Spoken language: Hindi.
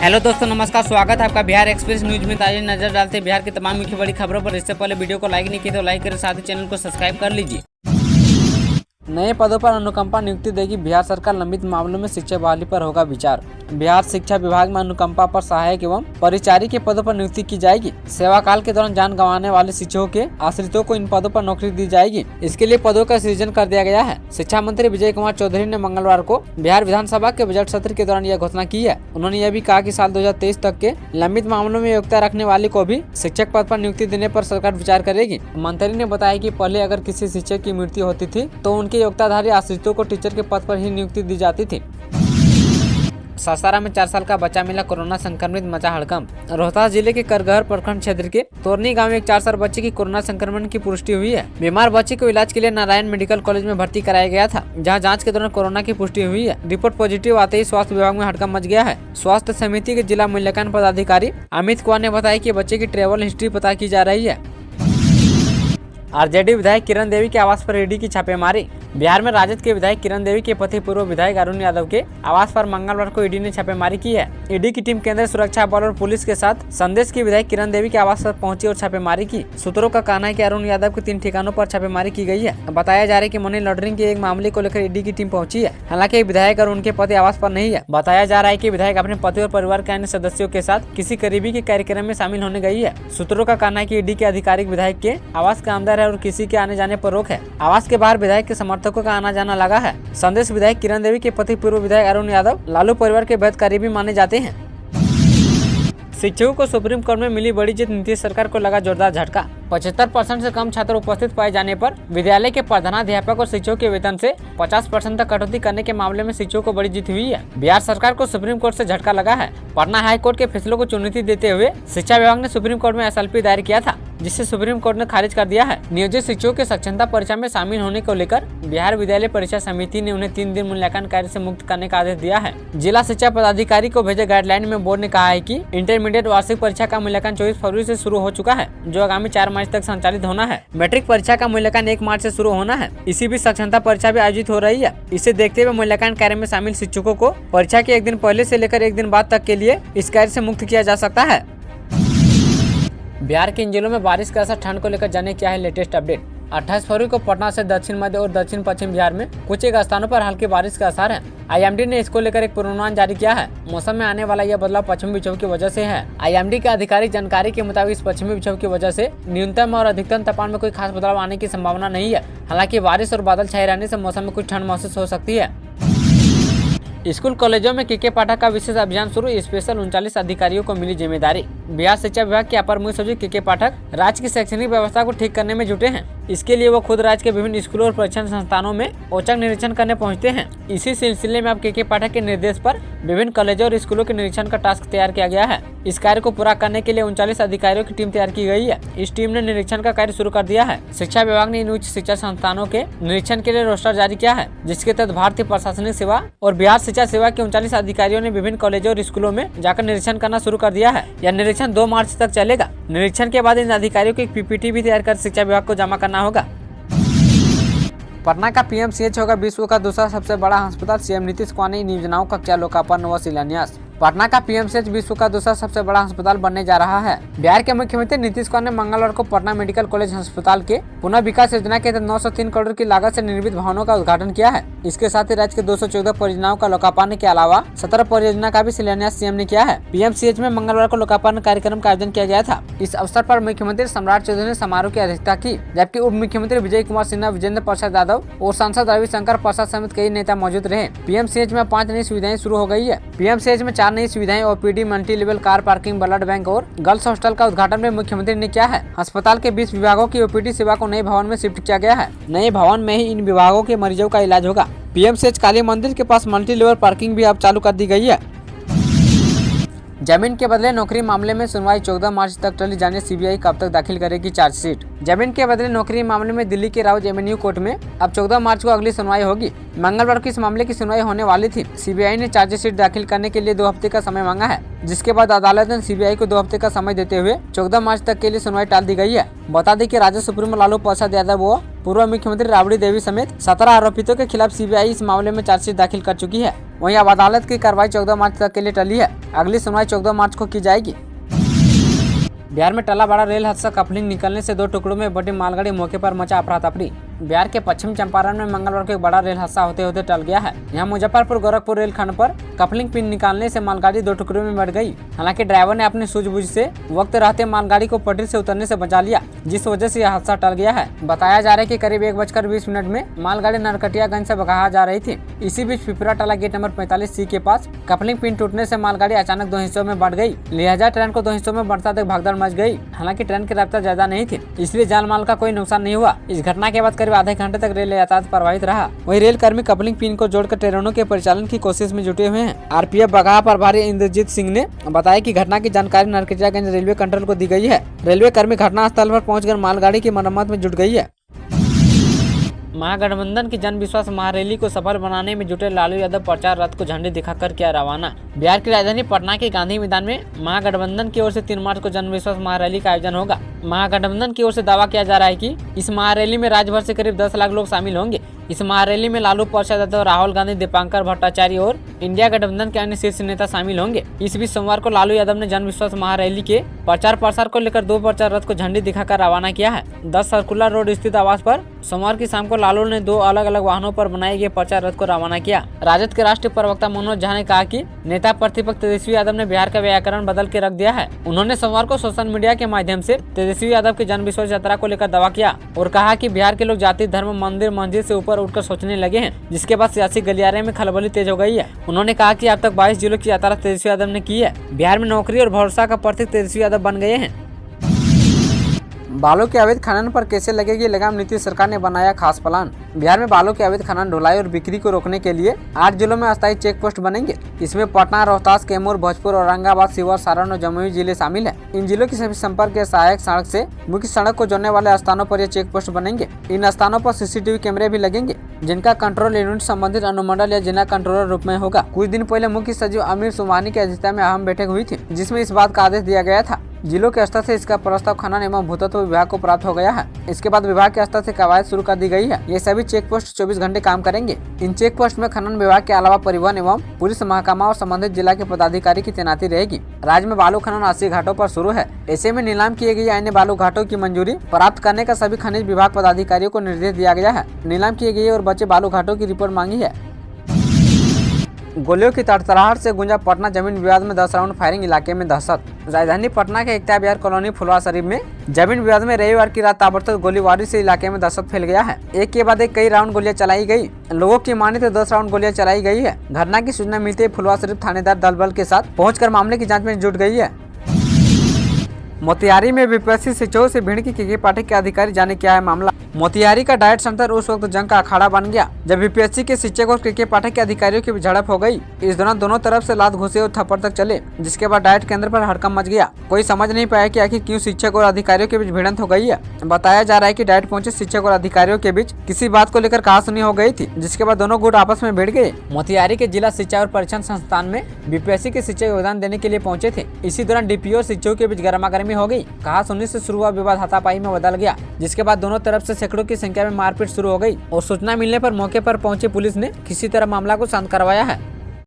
हेलो दोस्तों, नमस्कार। स्वागत है आपका बिहार एक्सप्रेस न्यूज में। ताज़ा नजर डालते हैं बिहार की तमाम मुख्य बड़ी खबरों पर। इससे पहले वीडियो को लाइक नहीं किया तो लाइक करें, साथ ही चैनल को सब्सक्राइब कर लीजिए। नए पदों पर अनुकंपा नियुक्ति देगी बिहार सरकार। लंबित मामलों में शिक्षक बहाली पर होगा विचार। बिहार शिक्षा विभाग में अनुकंपा पर सहायक एवं परिचारी के पदों पर नियुक्ति की जाएगी। सेवा काल के दौरान जान गंवाने वाले शिक्षकों के आश्रितों को इन पदों पर नौकरी दी जाएगी। इसके लिए पदों का सृजन कर दिया गया है। शिक्षा मंत्री विजय कुमार चौधरी ने मंगलवार को बिहार विधानसभा के बजट सत्र के दौरान यह घोषणा की है। उन्होंने यह भी कहा कि साल 2023 तक के लंबित मामलों में योग्यता रखने वाले को भी शिक्षक पद पर नियुक्ति देने पर सरकार विचार करेगी। मंत्री ने बताया कि पहले अगर किसी शिक्षक की मृत्यु होती थी तो उनके योग्यताधारी आश्रितों को टीचर के पद पर ही नियुक्ति दी जाती थी। सासाराम में 4 साल का बच्चा मिला कोरोना संक्रमित, मचा हड़कंप। रोहतास जिले के करगहर प्रखंड क्षेत्र के तोरनी गांव में एक 4 साल बच्चे की कोरोना संक्रमण की पुष्टि हुई है। बीमार बच्चे को इलाज के लिए नारायण मेडिकल कॉलेज में भर्ती कराया गया था, जहां जांच के दौरान कोरोना की पुष्टि हुई है। रिपोर्ट पॉजिटिव आते ही स्वास्थ्य विभाग में हड़कंप मच गया है। स्वास्थ्य समिति के जिला मूल्यांकन पदाधिकारी अमित कुमार ने बताया कि बच्चे की ट्रेवल हिस्ट्री पता की जा रही है। आरजेडी विधायक किरण देवी के आवास पर ईडी की छापेमारी। बिहार में राजद के विधायक किरण देवी के पति पूर्व विधायक अरुण यादव के आवास पर मंगलवार को ईडी ने छापेमारी की है। ईडी की टीम केंद्रीय सुरक्षा बल और पुलिस के साथ संदेश की विधायक किरण देवी के आवास पर पहुंची और छापेमारी की। सूत्रों का कहना है कि अरुण यादव के 3 ठिकानों पर छापेमारी की गई है। बताया जा रहा है कि मनी लॉन्ड्रिंग के एक मामले को लेकर ईडी की टीम पहुंची है। हालांकि विधायक और उनके पति आवास पर नहीं है। बताया जा रहा है कि विधायक अपने पति और परिवार के अन्य सदस्यों के साथ किसी करीबी के कार्यक्रम में शामिल होने गई है। सूत्रों का कहना है कि ईडी के अधिकारी विधायक के आवास के अंदर है और किसी के आने जाने पर रोक है। आवास के बाहर विधायक के समर्थकों का आना जाना लगा है। संदेश विधायक किरण देवी के पति पूर्व विधायक अरुण यादव लालू परिवार के बेहद करीबी माने जाते हैं। शिक्षकों को सुप्रीम कोर्ट में मिली बड़ी जीत, नीतीश सरकार को लगा जोरदार झटका। 75% से कम छात्र उपस्थित पाए जाने पर विद्यालय के प्रधानाध्यापक और शिक्षकों के वेतन से 50% तक कटौती करने के मामले में शिक्षकों को बड़ी जीत हुई है। बिहार सरकार को सुप्रीम कोर्ट से झटका लगा है। पटना हाई कोर्ट के फैसलों को चुनौती देते हुए शिक्षा विभाग ने सुप्रीम कोर्ट में एसएलपी दायर किया था, जिसे सुप्रीम कोर्ट ने खारिज कर दिया है। नियोजित शिक्षकों के साक्षरता परीक्षा में शामिल होने को लेकर बिहार विद्यालय परीक्षा समिति ने उन्हें 3 दिन मूल्यांकन कार्य से मुक्त करने का आदेश दिया है। जिला शिक्षा पदाधिकारी को भेजे गाइडलाइन में बोर्ड ने कहा है कि इंटरमीडिएट वार्षिक परीक्षा का मूल्यांकन 24 फरवरी से शुरू हो चुका है, जो आगामी 4 मार्च तक संचालित होना है। मैट्रिक परीक्षा का मूल्यांकन 1 मार्च से शुरू होना है। इसी बीच साक्षरता परीक्षा भी आयोजित हो रही है। इसे देखते हुए मूल्यांकन कार्य में शामिल शिक्षकों को परीक्षा के 1 दिन पहले से लेकर 1 दिन बाद तक के लिए इस कार्य से मुक्त किया जा सकता है। बिहार के इन जिलों में बारिश का असर, ठंड को लेकर जाने क्या है लेटेस्ट अपडेट। 28 फरवरी को पटना से दक्षिण मध्य और दक्षिण पश्चिम बिहार में कुछ एक स्थानों पर हल्की बारिश का असर है। आईएमडी ने इसको लेकर एक पूर्वानुमान जारी किया है। मौसम में आने वाला यह बदलाव पश्चिमी विक्षोभ की वजह से है। आईएमडी के आधिकारिक जानकारी के मुताबिक इस पश्चिमी विक्षोभ की वजह से न्यूनतम और अधिकतम तापमान में कोई खास बदलाव आने की संभावना नहीं है। हालांकि बारिश और बादल छाए रहने से मौसम में कुछ ठंड महसूस हो सकती है। स्कूल कॉलेजों में के पाठक का विशेष अभियान शुरू। स्पेशल 39 अधिकारियों को मिली जिम्मेदारी। बिहार शिक्षा विभाग के अपर मुख्य सचिव के पाठक राज्य की शैक्षणिक व्यवस्था को ठीक करने में जुटे हैं। इसके लिए वो खुद राज्य के विभिन्न स्कूलों और परीक्षण संस्थानों में औचक निरीक्षण करने पहुंचते हैं। इसी सिलसिले में अब के पाठक के निर्देश पर विभिन्न कॉलेजों और स्कूलों के निरीक्षण का टास्क तैयार किया गया है। इस कार्य को पूरा करने के लिए 39 अधिकारियों की टीम तैयार की गई है। इस टीम ने निरीक्षण का कार्य शुरू कर दिया है। शिक्षा विभाग ने इन उच्च शिक्षा संस्थानों के निरीक्षण के लिए रोस्टर जारी किया है, जिसके तहत भारतीय प्रशासनिक सेवा और बिहार शिक्षा सेवा के 39 अधिकारियों ने विभिन्न कॉलेजों और स्कूलों में जाकर निरीक्षण करना शुरू कर दिया है। यह निरीक्षण 2 मार्च तक चलेगा। निरीक्षण के बाद इन अधिकारियों को एक पीपीटी भी तैयार कर शिक्षा विभाग को जमा करना होगा। पटना का पीएमसीएच होगा विश्व का दूसरा सबसे बड़ा अस्पताल। सीएम नीतीश कुमार ने इन योजनाओं का किया लोकार्पण व शिलान्यास। पटना का पीएमसीएच विश्व का दूसरा सबसे बड़ा अस्पताल बनने जा रहा है। बिहार के मुख्यमंत्री नीतीश कुमार ने मंगलवार को पटना मेडिकल कॉलेज अस्पताल के पुनः विकास योजना के तहत 903 करोड़ की लागत से निर्मित भवनों का उद्घाटन किया है। इसके साथ ही राज्य के 214 परियोजनाओं का लोकार्पण के अलावा 17 परियोजना का भी शिलान्यास सीएम ने किया है। पीएमसीएच में मंगलवार को लोकार्पण कार्यक्रम का आयोजन किया गया था। इस अवसर पर मुख्यमंत्री सम्राट चौधरी ने समारोह की अध्यक्षता की, जबकि उप मुख्यमंत्री विजय कुमार सिन्हा, विजेंद्र प्रसाद यादव और सांसद रविशंकर प्रसाद समेत कई नेता मौजूद रहे। पीएमसीएच में 5 नई सुविधाएं शुरू हो गई है। पीएमसीएच में 4 नई सुविधाएं OPD, multi level car parking, blood bank और गर्ल्स हॉस्टल का उद्घाटन में मुख्यमंत्री ने किया है। अस्पताल के 20 विभागों की ओपीडी सेवा को नए भवन में शिफ्ट किया गया है। नए भवन में ही इन विभागों के मरीजों का इलाज होगा। पीएमसीएच काली मंदिर के पास मल्टी लेवल पार्किंग भी अब चालू कर दी गई है। जमीन के बदले नौकरी मामले में सुनवाई 14 मार्च तक टली जाने सीबीआई कब तक दाखिल करेगी चार्जशीट। जमीन के बदले नौकरी मामले में दिल्ली के राउज एवेन्यू कोर्ट में अब 14 मार्च को अगली सुनवाई होगी। मंगलवार को इस मामले की सुनवाई होने वाली थी। सीबीआई ने चार्जशीट दाखिल करने के लिए 2 हफ्ते का समय मांगा है, जिसके बाद अदालत ने सीबीआई को 2 हफ्ते का समय देते हुए 14 मार्च तक के लिए सुनवाई टाल दी गई है। बता दें कि राज्य सुप्रीमो लालू प्रसाद यादव व पूर्व मुख्यमंत्री राबड़ी देवी समेत 17 आरोपितों के खिलाफ सीबीआई इस मामले में चार्जशीट दाखिल कर चुकी है। वहीं अब अदालत की कार्रवाई 14 मार्च तक के लिए टली है। अगली सुनवाई 14 मार्च को की जाएगी। बिहार में टला बड़ा रेल हादसा, कपलिंग निकलने से 2 टुकड़ों में बटी मालगाड़ी, मौके पर मचा अफरा तफरी। बिहार के पश्चिम चंपारण में मंगलवार को एक बड़ा रेल हादसा होते होते टल गया है। यहाँ मुजफ्फरपुर गोरखपुर रेलखंड पर कपलिंग पिन निकालने से मालगाड़ी 2 टुकड़ों में बट गई। हालांकि ड्राइवर ने अपनी सूझबूझ से वक्त रहते मालगाड़ी को पटरी से उतरने से बचा लिया, जिस वजह से यह हादसा टल गया है। बताया जा रहा है कि करीब 1:20 में मालगाड़ी नरकटियागंज से बगाहा जा रही थी। इसी बीच पिपरा टला गेट नंबर 45C के पास कपलिंग पिन टूटने से मालगाड़ी अचानक 2 हिस्सों में बट गई। लिहाजा ट्रेन को 2 हिस्सों में बढ़ता देख भगदड़ मच गई। हालांकि ट्रेन की रफ्तार ज्यादा नहीं थी, इसलिए जान माल का कोई नुकसान नहीं हुआ। इस घटना के बाद करीब आधे घंटे तक रेल यातायात प्रभावित रहा। वहीं रेल कर्मी कपलिंग पिन को जोड़कर ट्रेनों के परिचालन की कोशिश में जुटे हुए हैं। आरपीएफ बगहा प्रभारी इंद्रजीत सिंह ने बताया कि घटना की जानकारी नरकटियागंज रेलवे कंट्रोल को दी गई है। रेलवे कर्मी घटनास्थल पर पहुंचकर मालगाड़ी की मरम्मत में जुट गई है। महागठबंधन की जन विश्वास महारैली को सफल बनाने में जुटे लालू यादव प्रचार रथ को झंडी दिखाकर किया रवाना। बिहार की राजधानी पटना के गांधी मैदान में महागठबंधन की ओर से 3 मार्च को जन विश्वास महारैली का आयोजन होगा। महागठबंधन की ओर से दावा किया जा रहा है कि इस महारैली में राज्य भर से करीब 10 लाख लोग शामिल होंगे। इस महारैली में लालू प्रसाद यादव, राहुल गांधी, दीपांकर भट्टाचार्य और इंडिया गठबंधन के अन्य शीर्ष नेता शामिल होंगे। इस बीच सोमवार को लालू यादव ने जन विश्वास महारैली के प्रचार प्रसार को लेकर 2 प्रचार रथ को झंडी दिखाकर रवाना किया है। 10 सर्कुलर रोड स्थित आवास पर सोमवार की शाम को लालू ने 2 अलग अलग वाहनों पर बनाए गए प्रचार रथ को रवाना किया। राजद के राष्ट्रीय प्रवक्ता मनोज झा ने कहा कि नेता प्रतिपक्ष तेजस्वी यादव ने बिहार का व्याकरण बदल के रख दिया है। उन्होंने सोमवार को सोशल मीडिया के माध्यम से तेजस्वी यादव की जन विश्वास यात्रा को लेकर दावा किया और कहा कि बिहार के लोग जाति, धर्म, मंदिर, मस्जिद से ऊपर उठकर सोचने लगे हैं, जिसके बाद सियासी गलियारे में खलबली तेज हो गई है। उन्होंने कहा कि अब तक 22 जिलों की यात्रा तेजस्वी यादव ने की है। बिहार में नौकरी और भरोसा का प्रतीक तेजस्वी यादव बन गए हैं। बालू के अवैध खनन पर कैसे लगेगी लगाम, नीतीश सरकार ने बनाया खास प्लान। बिहार में बालू के अवैध खनन, ढुलाई और बिक्री को रोकने के लिए 8 जिलों में अस्थायी चेक पोस्ट बनेंगे। इसमें पटना, रोहतास, कैमूर, भोजपुर, औरंगाबाद, शिवहर, सारण और जमुई जिले शामिल है। इन जिलों की सभी संपर्क के सहायक सड़क से मुख्य सड़क को जोड़ने वाले स्थानों पर ये चेक पोस्ट बनेंगे। इन स्थानों पर CCTV कैमरे भी लगेंगे, जिनका कंट्रोल यूनिट संबंधित अनुमंडल या जिला कंट्रोलर रूप में होगा। कुछ दिन पहले मुख्य सचिव अमीर सुबहानी की अध्यक्षता में अहम बैठक हुई थी, जिसमें इस बात का आदेश दिया गया था। जिलों के स्तर से इसका प्रस्ताव खनन एवं भूतत्व विभाग को प्राप्त हो गया है। इसके बाद विभाग के स्तर से कवायद शुरू कर दी गई है। ये सभी चेक पोस्ट 24 घंटे काम करेंगे। इन चेक पोस्ट में खनन विभाग के अलावा परिवहन एवं पुलिस महकमा और संबंधित जिला के पदाधिकारी की तैनाती रहेगी। राज्य में बालू खनन 80 घाटों पर शुरू है। ऐसे में नीलाम किए गए अन्य बालू घाटों की मंजूरी प्राप्त करने का सभी खनिज विभाग पदाधिकारियों को निर्देश दिया गया है। नीलाम किए गए और बचे बालू घाटों की रिपोर्ट मांगी है। गोलियों की तड़तड़ाहट से गूंजा पटना जमीन विवाद में 10 राउंड फायरिंग, इलाके में दहशत। राजधानी पटना के एकता बिहार कॉलोनी फुलवा शरीफ में जमीन विवाद में रविवार की रात ताबड़तोड़ गोलीबारी से इलाके में दहशत फैल गया है। एक के बाद एक कई राउंड गोलियां चलाई गई। लोगों की माने तो 10 राउंड गोलियां चलाई गई है। घटना की सूचना मिलते ही फुलवा शरीफ थानेदार दल बल के साथ पहुंचकर मामले की जांच में जुट गई है। मोतिहारी में विपक्षी शिक्षकों से भिड़ की केके पाठक के अधिकारी, जाने क्या है मामला। मोतिहारी का डाइट सेंटर उस वक्त जंग का अखाड़ा बन गया जब वीपीएससी के शिक्षक और केके पाठक के अधिकारियों की झड़प हो गई। इस दौरान दोनों तरफ से लात घुसे और थप्पड़ तक चले, जिसके बाद डाइट केंद्र पर हड़कंप मच गया। कोई समझ नहीं पाया कि आखिर क्यों शिक्षक और अधिकारियों के बीच भिड़ंत हो गई है। बताया जा रहा है कि डाइट पहुंचे शिक्षक और अधिकारियों के बीच किसी बात को लेकर कहासुनी हो गई थी, जिसके बाद दोनों गुट आपस में भिड़ गए। मोतिहारी के जिला शिक्षा और परीक्षण संस्थान में वीपीएससी के शिक्षक योगदान देने के लिए पहुंचे थे। इसी दौरान डीपीओ और शिक्षकों के बीच गर्मागर्मी हो गई। कहासुनी से शुरू हुआ विवाद हाथापाई में बदल गया, जिसके बाद दोनों तरफ से सैकड़ों की संख्या में मारपीट शुरू हो गई और सूचना मिलने पर मौके पर पहुंची पुलिस ने किसी तरह मामला को शांत करवाया है।